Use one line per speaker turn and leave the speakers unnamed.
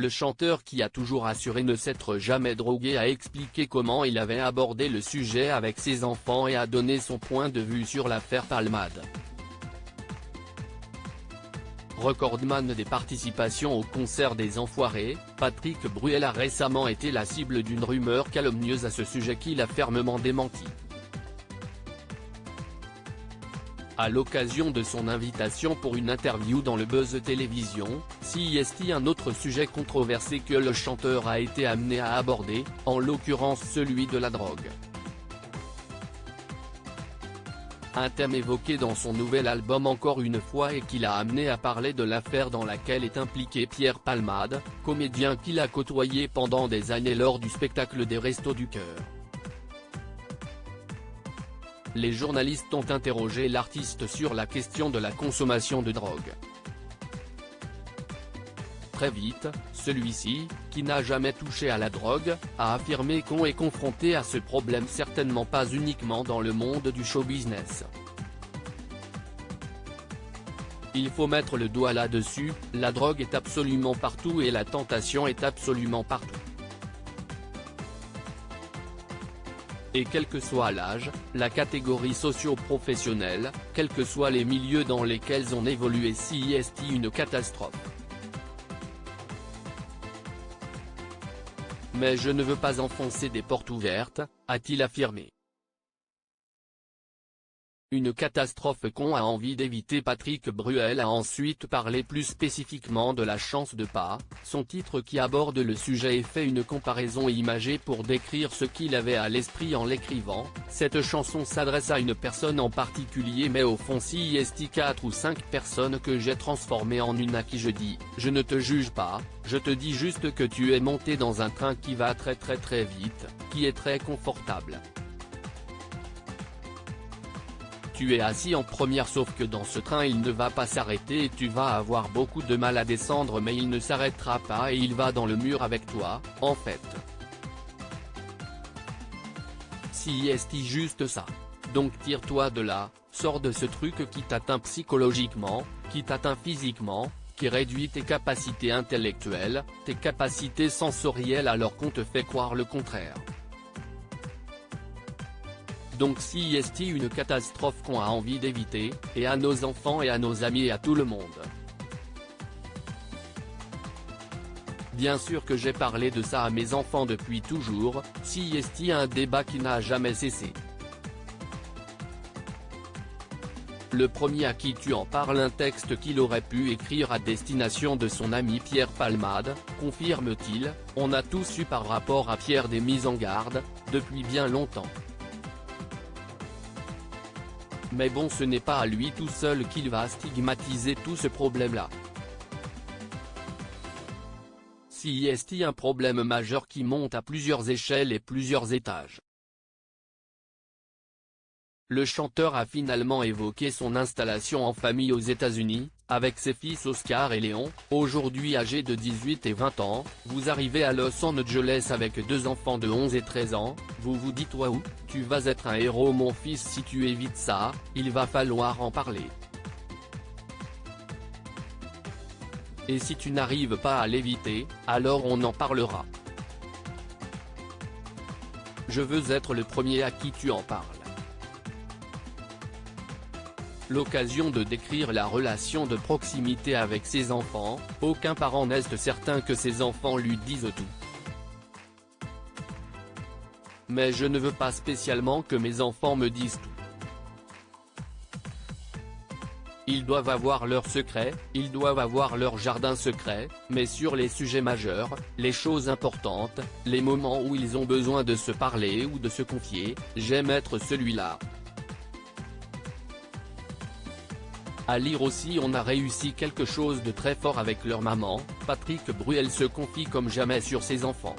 Le chanteur, qui a toujours assuré ne s'être jamais drogué, a expliqué comment il avait abordé le sujet avec ses enfants et a donné son point de vue sur l'affaire Palmade. Recordman des participations au concert des Enfoirés, Patrick Bruel a récemment été la cible d'une rumeur calomnieuse à ce sujet qu'il a fermement démenti. À l'occasion de son invitation pour une interview dans le Buzz Télévision, CIST, un autre sujet controversé que le chanteur a été amené à aborder, en l'occurrence celui de la drogue. Un thème évoqué dans son nouvel album encore une fois et qui l'a amené à parler de l'affaire dans laquelle est impliqué Pierre Palmade, comédien qu'il a côtoyé pendant des années lors du spectacle des Restos du Cœur. Les journalistes ont interrogé l'artiste sur la question de la consommation de drogue. Très vite, celui-ci, qui n'a jamais touché à la drogue, a affirmé qu'on est confronté à ce problème certainement pas uniquement dans le monde du show business. Il faut mettre le doigt là-dessus, la drogue est absolument partout et la tentation est absolument partout. Et quel que soit l'âge, la catégorie socio-professionnelle, quels que soient les milieux dans lesquels on évolue, CIST une catastrophe. Mais je ne veux pas enfoncer des portes ouvertes, a-t-il affirmé. Une catastrophe qu'on a envie d'éviter. Patrick Bruel a ensuite parlé plus spécifiquement de La chance de pas, son titre qui aborde le sujet et fait une comparaison imagée pour décrire ce qu'il avait à l'esprit en l'écrivant. Cette chanson s'adresse à une personne en particulier, mais au fond CIST 4 ou 5 personnes que j'ai transformées en une à qui je dis, je ne te juge pas, je te dis juste que tu es monté dans un train qui va très vite, qui est très confortable. Tu es assis en première, sauf que dans ce train il ne va pas s'arrêter et tu vas avoir beaucoup de mal à descendre, mais il ne s'arrêtera pas et il va dans le mur avec toi, en fait. CIST juste ça. Donc tire-toi de là, sors de ce truc qui t'atteint psychologiquement, qui t'atteint physiquement, qui réduit tes capacités intellectuelles, tes capacités sensorielles alors qu'on te fait croire le contraire. Donc CIST une catastrophe qu'on a envie d'éviter, et à nos enfants et à nos amis et à tout le monde. Bien sûr que j'ai parlé de ça à mes enfants depuis toujours, CIST un débat qui n'a jamais cessé. Le premier à qui tu en parles, un texte qu'il aurait pu écrire à destination de son ami Pierre Palmade, confirme-t-il, on a tous eu par rapport à Pierre des mises en garde, depuis bien longtemps. Mais bon, ce n'est pas à lui tout seul qu'il va stigmatiser tout ce problème-là. CIST un problème majeur qui monte à plusieurs échelles et plusieurs étages. Le chanteur a finalement évoqué son installation en famille aux États-Unis, avec ses fils Oscar et Léon, aujourd'hui âgés de 18 et 20 ans, vous arrivez à Los Angeles avec 2 enfants de 11 et 13 ans, vous vous dites waouh, tu vas être un héros mon fils si tu évites ça, il va falloir en parler. Et si tu n'arrives pas à l'éviter, alors on en parlera. Je veux être le premier à qui tu en parles. L'occasion de décrire la relation de proximité avec ses enfants, aucun parent n'est certain que ses enfants lui disent tout. Mais je ne veux pas spécialement que mes enfants me disent tout. Ils doivent avoir leurs secrets, ils doivent avoir leur jardin secret, mais sur les sujets majeurs, les choses importantes, les moments où ils ont besoin de se parler ou de se confier, j'aime être celui-là. À lire aussi, on a réussi quelque chose de très fort avec leur maman. Patrick Bruel se confie comme jamais sur ses enfants.